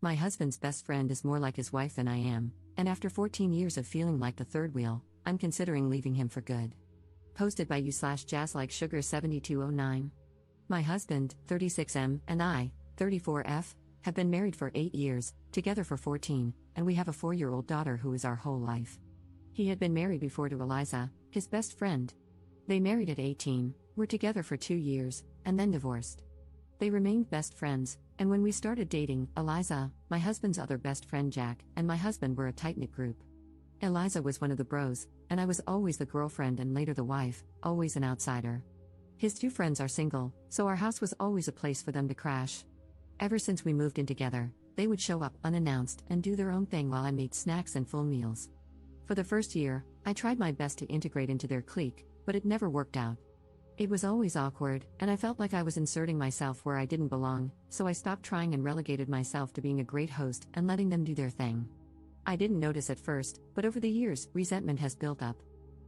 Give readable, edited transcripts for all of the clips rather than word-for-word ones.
My husband's best friend is more like his wife than I am, and after 14 years of feeling like the third wheel, I'm considering leaving him for good. Posted by you/jazzlikesugar7209. My husband, 36M, and I, 34F, have been married for 8 years, together for 14, and we have a 4-year-old daughter who is our whole life. He had been married before to Eliza, his best friend. They married at 18, were together for 2 years, and then divorced. They remained best friends, and when we started dating, Eliza, my husband's other best friend Jack, and my husband were a tight-knit group. Eliza was one of the bros, and I was always the girlfriend and later the wife, always an outsider. His 2 friends are single, so our house was always a place for them to crash. Ever since we moved in together, they would show up unannounced and do their own thing while I made snacks and full meals. For the first year, I tried my best to integrate into their clique, but it never worked out. It was always awkward, and I felt like I was inserting myself where I didn't belong, so I stopped trying and relegated myself to being a great host and letting them do their thing. I didn't notice at first, but over the years, resentment has built up.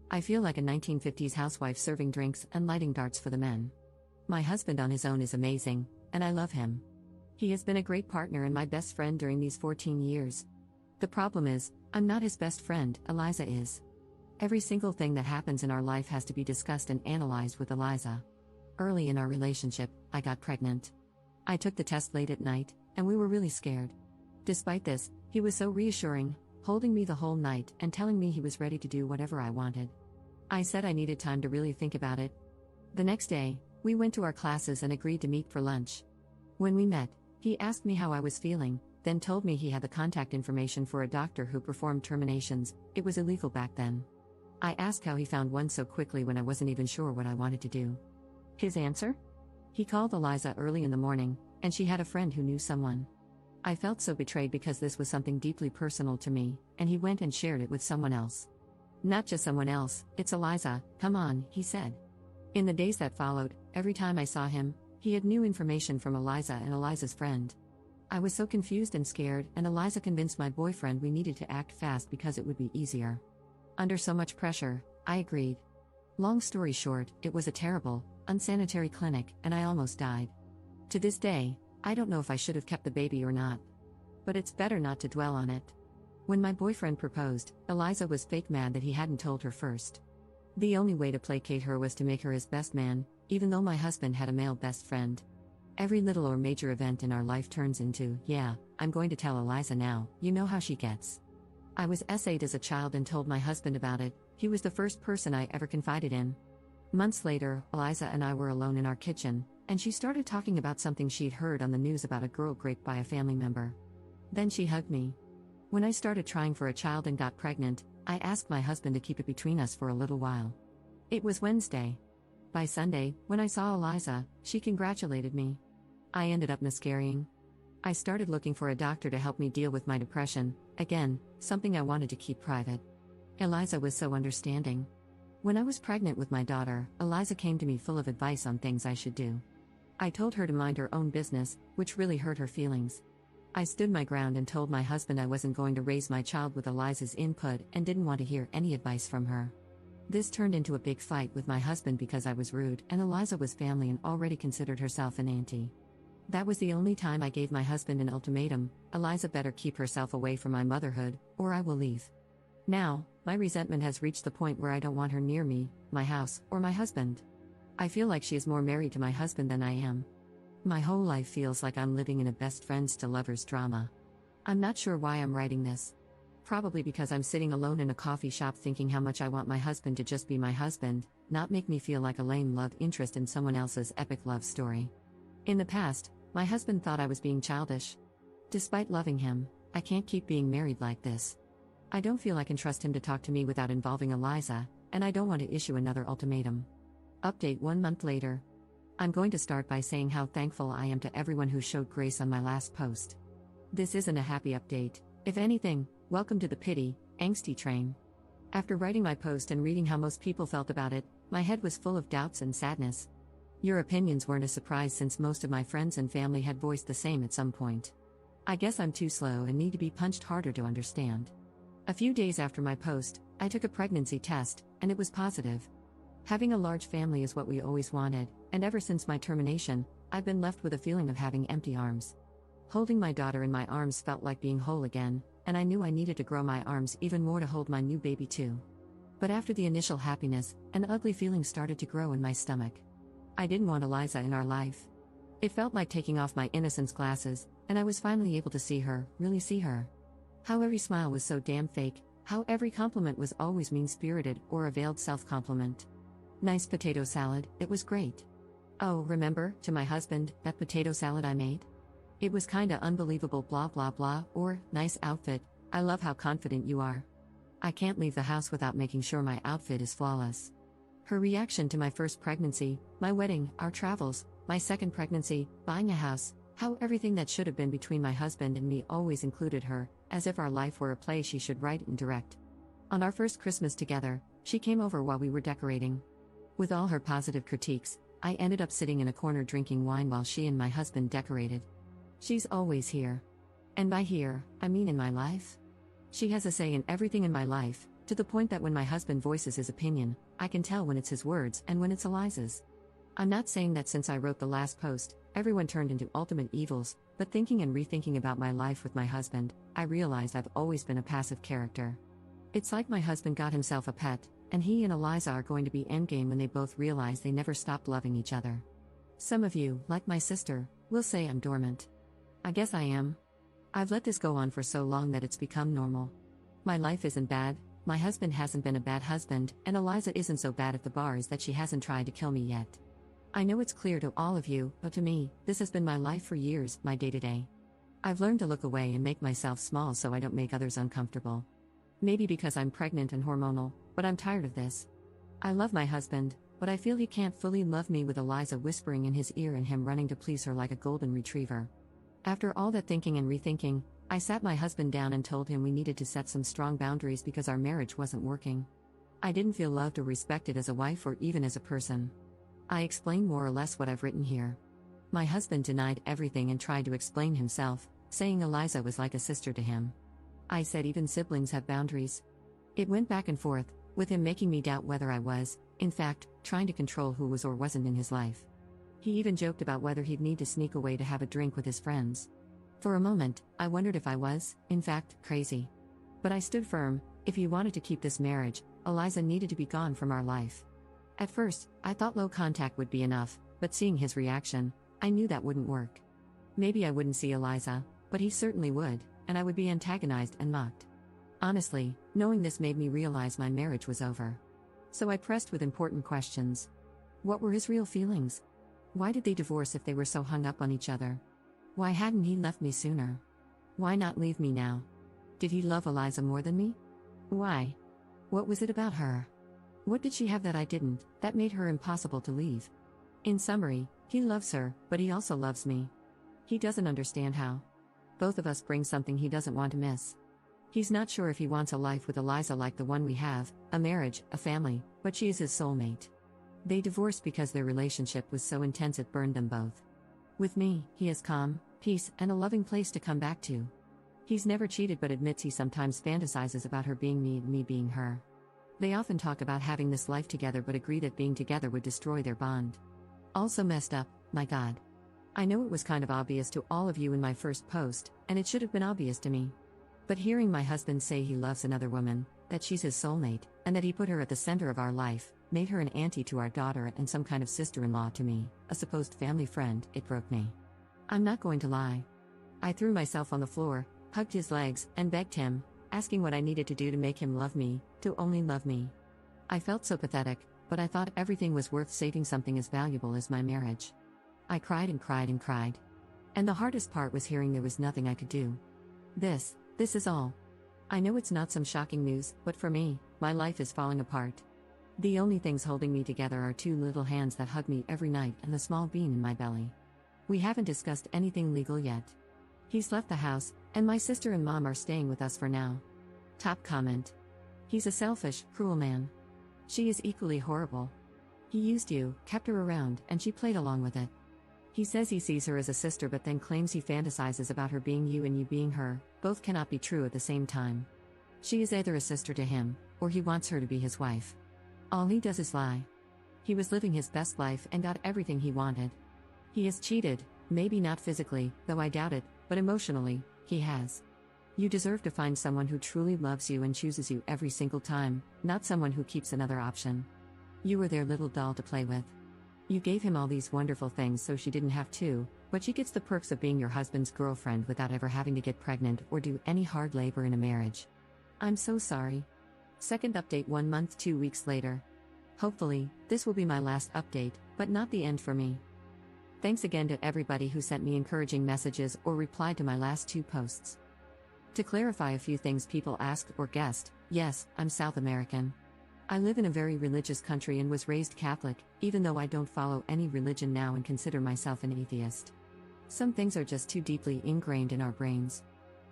I feel like a 1950s housewife serving drinks and lighting darts for the men. My husband on his own is amazing, and I love him. He has been a great partner and my best friend during these 14 years. The problem is, I'm not his best friend, Eliza is. Every single thing that happens in our life has to be discussed and analyzed with Eliza. Early in our relationship, I got pregnant. I took the test late at night, and we were really scared. Despite this, he was so reassuring, holding me the whole night and telling me he was ready to do whatever I wanted. I said I needed time to really think about it. The next day, we went to our classes and agreed to meet for lunch. When we met, he asked me how I was feeling, then told me he had the contact information for a doctor who performed terminations. It was illegal back then. I asked how he found one so quickly when I wasn't even sure what I wanted to do. His answer? He called Eliza early in the morning, and she had a friend who knew someone. I felt so betrayed because this was something deeply personal to me, and he went and shared it with someone else. Not just someone else, it's Eliza, come on, he said. In the days that followed, every time I saw him, he had new information from Eliza and Eliza's friend. I was so confused and scared, and Eliza convinced my boyfriend we needed to act fast because it would be easier. Under so much pressure, I agreed. Long story short, it was a terrible, unsanitary clinic, and I almost died. To this day, I don't know if I should have kept the baby or not. But it's better not to dwell on it. When my boyfriend proposed, Eliza was fake mad that he hadn't told her first. The only way to placate her was to make her his best man, even though my husband had a male best friend. Every little or major event in our life turns into, yeah, I'm going to tell Eliza now, you know how she gets. I was SA'd as a child and told my husband about it. He was the first person I ever confided in. Months later, Eliza and I were alone in our kitchen, and she started talking about something she'd heard on the news about a girl raped by a family member. Then she hugged me. When I started trying for a child and got pregnant, I asked my husband to keep it between us for a little while. It was Wednesday. By Sunday, when I saw Eliza, she congratulated me. I ended up miscarrying. I started looking for a doctor to help me deal with my depression, again, something I wanted to keep private. Eliza was so understanding. When I was pregnant with my daughter, Eliza came to me full of advice on things I should do. I told her to mind her own business, which really hurt her feelings. I stood my ground and told my husband I wasn't going to raise my child with Eliza's input and didn't want to hear any advice from her. This turned into a big fight with my husband because I was rude and Eliza was family and already considered herself an auntie. That was the only time I gave my husband an ultimatum: Eliza better keep herself away from my motherhood, or I will leave. Now, my resentment has reached the point where I don't want her near me, my house, or my husband. I feel like she is more married to my husband than I am. My whole life feels like I'm living in a best friends to lovers drama. I'm not sure why I'm writing this. Probably because I'm sitting alone in a coffee shop thinking how much I want my husband to just be my husband, not make me feel like a lame love interest in someone else's epic love story. In the past, my husband thought I was being childish. Despite loving him, I can't keep being married like this. I don't feel I can trust him to talk to me without involving Eliza, and I don't want to issue another ultimatum. Update 1 month later. I'm going to start by saying how thankful I am to everyone who showed grace on my last post. This isn't a happy update. If anything, welcome to the pity, angsty train. After writing my post and reading how most people felt about it, my head was full of doubts and sadness. Your opinions weren't a surprise since most of my friends and family had voiced the same at some point. I guess I'm too slow and need to be punched harder to understand. A few days after my post, I took a pregnancy test, and it was positive. Having a large family is what we always wanted, and ever since my termination, I've been left with a feeling of having empty arms. Holding my daughter in my arms felt like being whole again, and I knew I needed to grow my arms even more to hold my new baby too. But after the initial happiness, an ugly feeling started to grow in my stomach. I didn't want Eliza in our life. It felt like taking off my innocence glasses, and I was finally able to see her, really see her. How every smile was so damn fake, how every compliment was always mean-spirited or a veiled self-compliment. Nice potato salad, it was great. Oh, remember, to my husband, that potato salad I made? It was kinda unbelievable blah blah blah, or, nice outfit, I love how confident you are. I can't leave the house without making sure my outfit is flawless. Her reaction to my first pregnancy, my wedding, our travels, my second pregnancy, buying a house, how everything that should have been between my husband and me always included her, as if our life were a play she should write and direct. On our first Christmas together, she came over while we were decorating. With all her positive critiques, I ended up sitting in a corner drinking wine while she and my husband decorated. She's always here. And by here, I mean in my life. She has a say in everything in my life, to the point that when my husband voices his opinion, I can tell when it's his words and when it's Eliza's. I'm not saying that since I wrote the last post, everyone turned into ultimate evils, but thinking and rethinking about my life with my husband, I realized I've always been a passive character. It's like my husband got himself a pet, and he and Eliza are going to be endgame when they both realize they never stopped loving each other. Some of you, like my sister, will say I'm dormant. I guess I am. I've let this go on for so long that it's become normal. My life isn't bad, my husband hasn't been a bad husband, and Eliza isn't so bad at the bars that she hasn't tried to kill me yet. I know it's clear to all of you, but to me, this has been my life for years, my day-to-day. I've learned to look away and make myself small so I don't make others uncomfortable. Maybe because I'm pregnant and hormonal, but I'm tired of this. I love my husband, but I feel he can't fully love me with Eliza whispering in his ear and him running to please her like a golden retriever. After all that thinking and rethinking, I sat my husband down and told him we needed to set some strong boundaries because our marriage wasn't working. I didn't feel loved or respected as a wife or even as a person. I explained more or less what I've written here. My husband denied everything and tried to explain himself, saying Eliza was like a sister to him. I said even siblings have boundaries. It went back and forth, with him making me doubt whether I was, in fact, trying to control who was or wasn't in his life. He even joked about whether he'd need to sneak away to have a drink with his friends. For a moment, I wondered if I was, in fact, crazy. But I stood firm. If he wanted to keep this marriage, Eliza needed to be gone from our life. At first, I thought low contact would be enough, but seeing his reaction, I knew that wouldn't work. Maybe I wouldn't see Eliza, but he certainly would, and I would be antagonized and mocked. Honestly, knowing this made me realize my marriage was over. So I pressed with important questions. What were his real feelings? Why did they divorce if they were so hung up on each other? Why hadn't he left me sooner? Why not leave me now? Did he love Eliza more than me? Why? What was it about her? What did she have that I didn't, that made her impossible to leave? In summary, he loves her, but he also loves me. He doesn't understand how. Both of us bring something he doesn't want to miss. He's not sure if he wants a life with Eliza like the one we have, a marriage, a family, but she is his soulmate. They divorced because their relationship was so intense it burned them both. With me, he has calm, peace, and a loving place to come back to. He's never cheated but admits he sometimes fantasizes about her being me and me being her. They often talk about having this life together but agree that being together would destroy their bond. Also messed up, my God. I know it was kind of obvious to all of you in my first post, and it should have been obvious to me. But hearing my husband say he loves another woman, that she's his soulmate, and that he put her at the center of our life, made her an auntie to our daughter and some kind of sister-in-law to me, a supposed family friend, it broke me. I'm not going to lie. I threw myself on the floor, hugged his legs, and begged him, asking what I needed to do to make him love me, to only love me. I felt so pathetic, but I thought everything was worth saving something as valuable as my marriage. I cried and cried and cried. And the hardest part was hearing there was nothing I could do. This is all. I know it's not some shocking news, but for me, my life is falling apart. The only things holding me together are two little hands that hug me every night and the small bean in my belly. We haven't discussed anything legal yet. He's left the house, and my sister and mom are staying with us for now. Top comment. He's a selfish, cruel man. She is equally horrible. He used you, kept her around, and she played along with it. He says he sees her as a sister but then claims he fantasizes about her being you and you being her. Both cannot be true at the same time. She is either a sister to him, or he wants her to be his wife. All he does is lie. He was living his best life and got everything he wanted. He has cheated, maybe not physically, though I doubt it, but emotionally, he has. You deserve to find someone who truly loves you and chooses you every single time, not someone who keeps another option. You were their little doll to play with. You gave him all these wonderful things so she didn't have to, but she gets the perks of being your husband's girlfriend without ever having to get pregnant or do any hard labor in a marriage. I'm so sorry. Second update 1 month 2 weeks later. Hopefully, this will be my last update, but not the end for me. Thanks again to everybody who sent me encouraging messages or replied to my last 2 posts. To clarify a few things people asked or guessed, yes, I'm South American. I live in a very religious country and was raised Catholic, even though I don't follow any religion now and consider myself an atheist. Some things are just too deeply ingrained in our brains.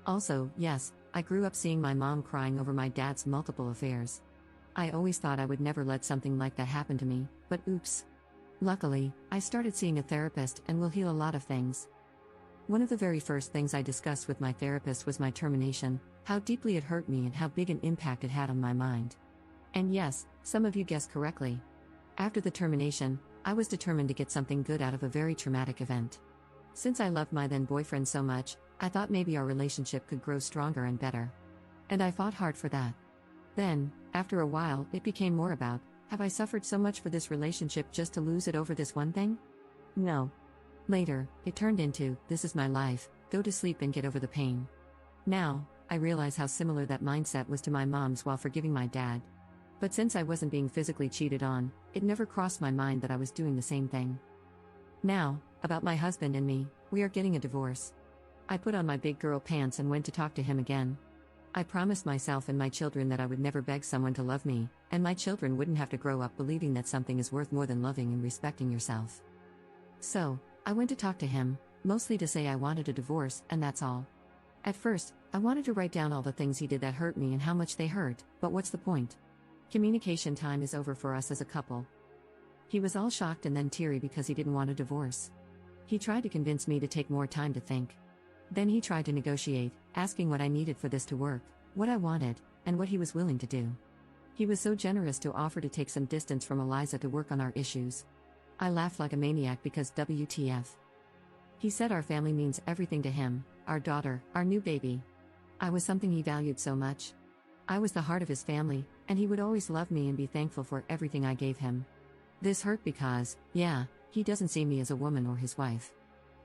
Also, yes, I grew up seeing my mom crying over my dad's multiple affairs. I always thought I would never let something like that happen to me, but oops. Luckily, I started seeing a therapist and will heal a lot of things. One of the very first things I discussed with my therapist was my termination, how deeply it hurt me and how big an impact it had on my mind. And yes, some of you guessed correctly. After the termination, I was determined to get something good out of a very traumatic event. Since I loved my then boyfriend so much, I thought maybe our relationship could grow stronger and better. And I fought hard for that. Then, after a while, it became more about, have I suffered so much for this relationship just to lose it over this one thing? No. Later, it turned into, this is my life, go to sleep and get over the pain. Now, I realize how similar that mindset was to my mom's while forgiving my dad. But since I wasn't being physically cheated on, it never crossed my mind that I was doing the same thing. Now, about my husband and me, we are getting a divorce. I put on my big girl pants and went to talk to him again. I promised myself and my children that I would never beg someone to love me, and my children wouldn't have to grow up believing that something is worth more than loving and respecting yourself. So, I went to talk to him, mostly to say I wanted a divorce, and that's all. At first, I wanted to write down all the things he did that hurt me and how much they hurt, but what's the point? Communication time is over for us as a couple. He was all shocked and then teary because he didn't want a divorce. He tried to convince me to take more time to think. Then he tried to negotiate, asking what I needed for this to work, what I wanted, and what he was willing to do. He was so generous to offer to take some distance from Eliza to work on our issues. I laughed like a maniac because WTF. He said our family means everything to him, our daughter, our new baby. I was something he valued so much. I was the heart of his family, and he would always love me and be thankful for everything I gave him. This hurt because, yeah, he doesn't see me as a woman or his wife.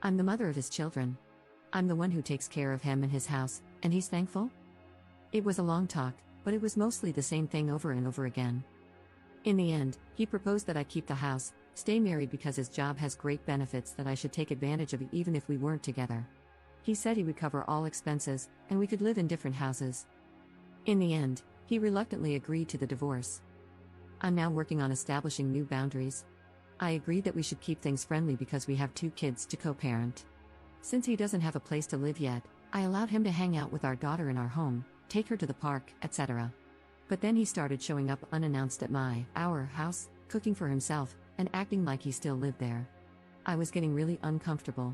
I'm the mother of his children. I'm the one who takes care of him and his house, and he's thankful? It was a long talk, but it was mostly the same thing over and over again. In the end, he proposed that I keep the house, stay married because his job has great benefits that I should take advantage of even if we weren't together. He said he would cover all expenses, and we could live in different houses. In the end, he reluctantly agreed to the divorce. I'm now working on establishing new boundaries. I agreed that we should keep things friendly because we have 2 kids to co-parent. Since he doesn't have a place to live yet, I allowed him to hang out with our daughter in our home, take her to the park, etc. But then he started showing up unannounced at our house, cooking for himself, and acting like he still lived there. I was getting really uncomfortable.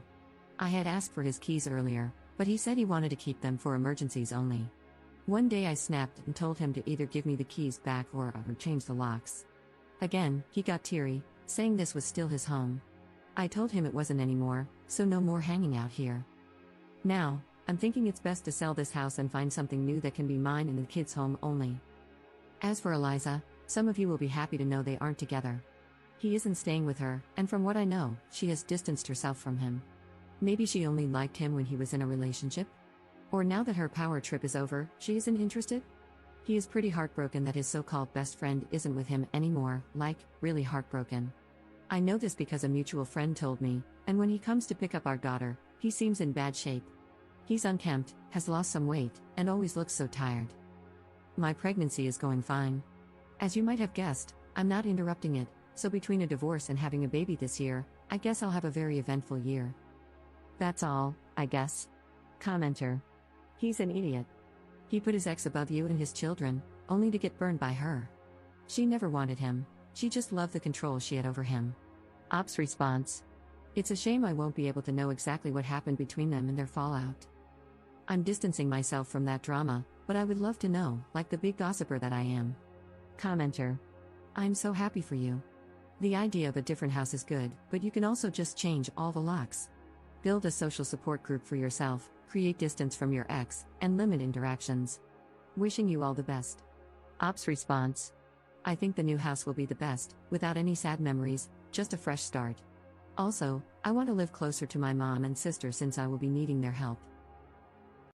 I had asked for his keys earlier, but he said he wanted to keep them for emergencies only. One day I snapped and told him to either give me the keys back or change the locks. Again, he got teary, saying this was still his home. I told him it wasn't anymore, so no more hanging out here. Now, I'm thinking it's best to sell this house and find something new that can be mine and the kids' home only. As for Eliza, some of you will be happy to know they aren't together. He isn't staying with her, and from what I know, she has distanced herself from him. Maybe she only liked him when he was in a relationship? Or now that her power trip is over, she isn't interested? He is pretty heartbroken that his so-called best friend isn't with him anymore, really heartbroken. I know this because a mutual friend told me, and when he comes to pick up our daughter, he seems in bad shape. He's unkempt, has lost some weight, and always looks so tired. My pregnancy is going fine. As you might have guessed, I'm not interrupting it, so between a divorce and having a baby this year, I guess I'll have a very eventful year. That's all, I guess. Commenter. He's an idiot. He put his ex above you and his children, only to get burned by her. She never wanted him, she just loved the control she had over him. Ops response. It's a shame I won't be able to know exactly what happened between them and their fallout. I'm distancing myself from that drama, but I would love to know, like the big gossiper that I am. Commenter. I'm so happy for you. The idea of a different house is good, but you can also just change all the locks. Build a social support group for yourself, create distance from your ex, and limit interactions. Wishing you all the best. Ops response. I think the new house will be the best, without any sad memories, just a fresh start. Also, I want to live closer to my mom and sister since I will be needing their help.